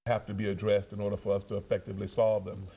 have to be addressed in order for us to effectively solve them.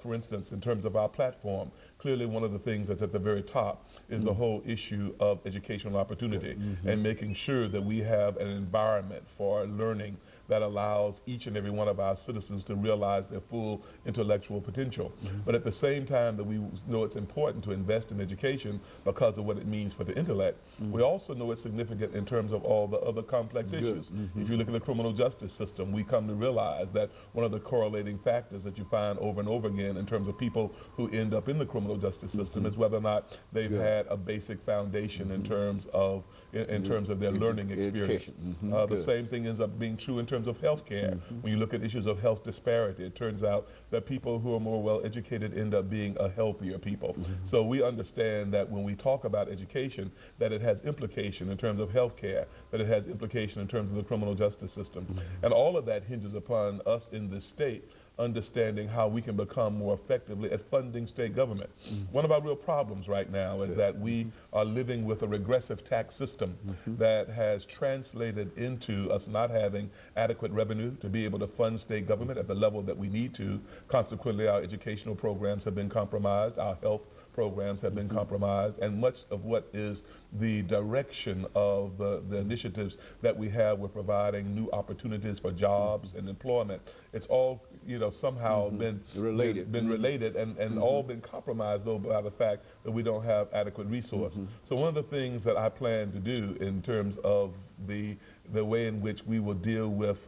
For instance, in terms of our platform, clearly one of the things that's at the very top is the whole issue of educational opportunity and making sure that we have an environment for learning that allows each and every one of our citizens to realize their full intellectual potential. But at the same time that we know it's important to invest in education because of what it means for the intellect, we also know it's significant in terms of all the other complex issues. If you look at the criminal justice system, we come to realize that one of the correlating factors that you find over and over again in terms of people who end up in the criminal justice system is whether or not they've had a basic foundation in terms of their learning experience. The same thing ends up being true in terms of health care. When you look at issues of health disparity, it turns out that people who are more well educated end up being a healthier people. So we understand that when we talk about education, that it has implication in terms of health care, that it has implication in terms of the criminal justice system. And all of that hinges upon us in this state understanding how we can become more effectively at funding state government. One of our real problems right now is that we are living with a regressive tax system that has translated into us not having adequate revenue to be able to fund state government at the level that we need to. Consequently, our educational programs have been compromised, our health programs have been compromised, and much of what is the direction of the initiatives that we have with providing new opportunities for jobs and employment, it's all somehow been related and all been compromised though by the fact that we don't have adequate resource. So one of the things that I plan to do in terms of the way in which we will deal with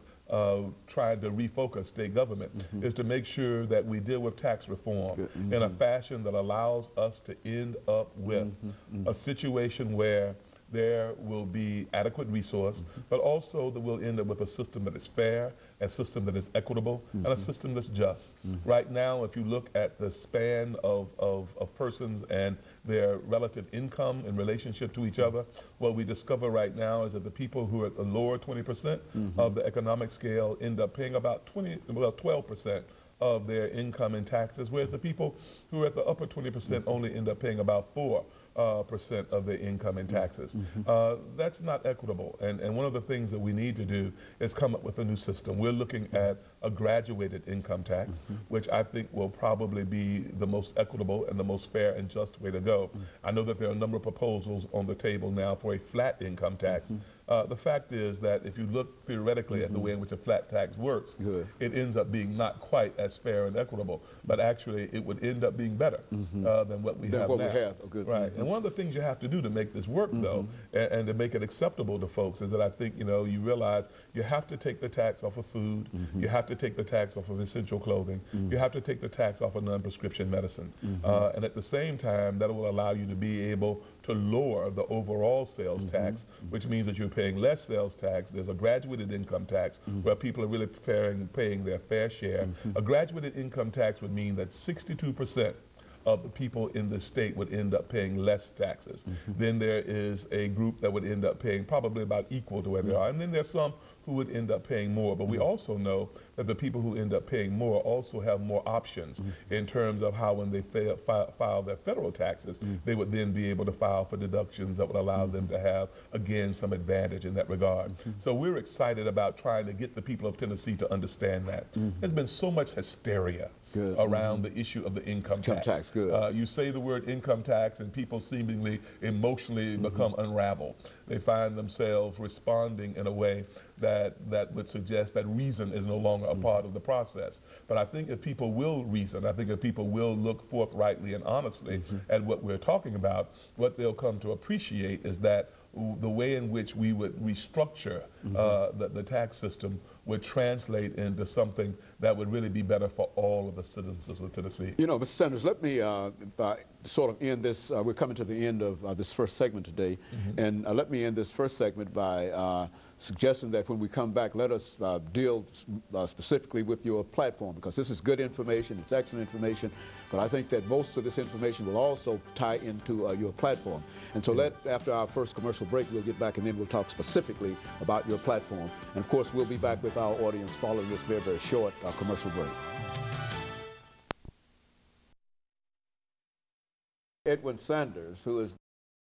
trying to refocus state government is to make sure that we deal with tax reform in a fashion that allows us to end up with a situation where there will be adequate resource, but also that we'll end up with a system that is fair, a system that is equitable, and a system that's just. Right now, if you look at the span of persons and their relative income in relationship to each other, what we discover right now is that the people who are at the lower 20% of the economic scale end up paying about 12% of their income in taxes, whereas the people who are at the upper 20% only end up paying about 4% of their income in taxes. That's not equitable, and one of the things that we need to do is come up with a new system. We're looking at a graduated income tax, which I think will probably be the most equitable and the most fair and just way to go. I know that there are a number of proposals on the table now for a flat income tax. The fact is that if you look theoretically at the way in which a flat tax works, it ends up being not quite as fair and equitable, but actually it would end up being better than what we have now. Right. And one of the things you have to do to make this work, though, and to make it acceptable to folks is that I think, you realize you have to take the tax off of food, you have to take the tax off of essential clothing, you have to take the tax off of non-prescription medicine. And at the same time, that will allow you to be able to lower the overall sales tax, which means that you're paying less sales tax. There's a graduated income tax where people are really paying their fair share. A graduated income tax would mean that 62% of the people in the state would end up paying less taxes. Then there is a group that would end up paying probably about equal to where they are. And then there's some who would end up paying more. But we also know that the people who end up paying more also have more options in terms of how when they file their federal taxes, they would then be able to file for deductions that would allow them to have, again, some advantage in that regard. So we're excited about trying to get the people of Tennessee to understand that. There's been so much hysteria around the issue of the income tax. You say the word income tax and people seemingly emotionally become unraveled. They find themselves responding in a way that would suggest that reason is no longer a part of the process. But I think if people will reason, I think if people will look forthrightly and honestly at what we're talking about, what they'll come to appreciate is that the way in which we would restructure the tax system would translate into something that would really be better for all of the citizens of Tennessee. Mr. Sanders, let me sort of end this. We're coming to the end of this first segment today, and let me end this first segment by suggesting that when we come back, let us deal specifically with your platform, because this is good information, it's excellent information, but I think that most of this information will also tie into your platform. And so after our first commercial break, we'll get back and then we'll talk specifically about your platform. And of course, we'll be back with our audience following this very, very short commercial break. Edwin Sanders, who is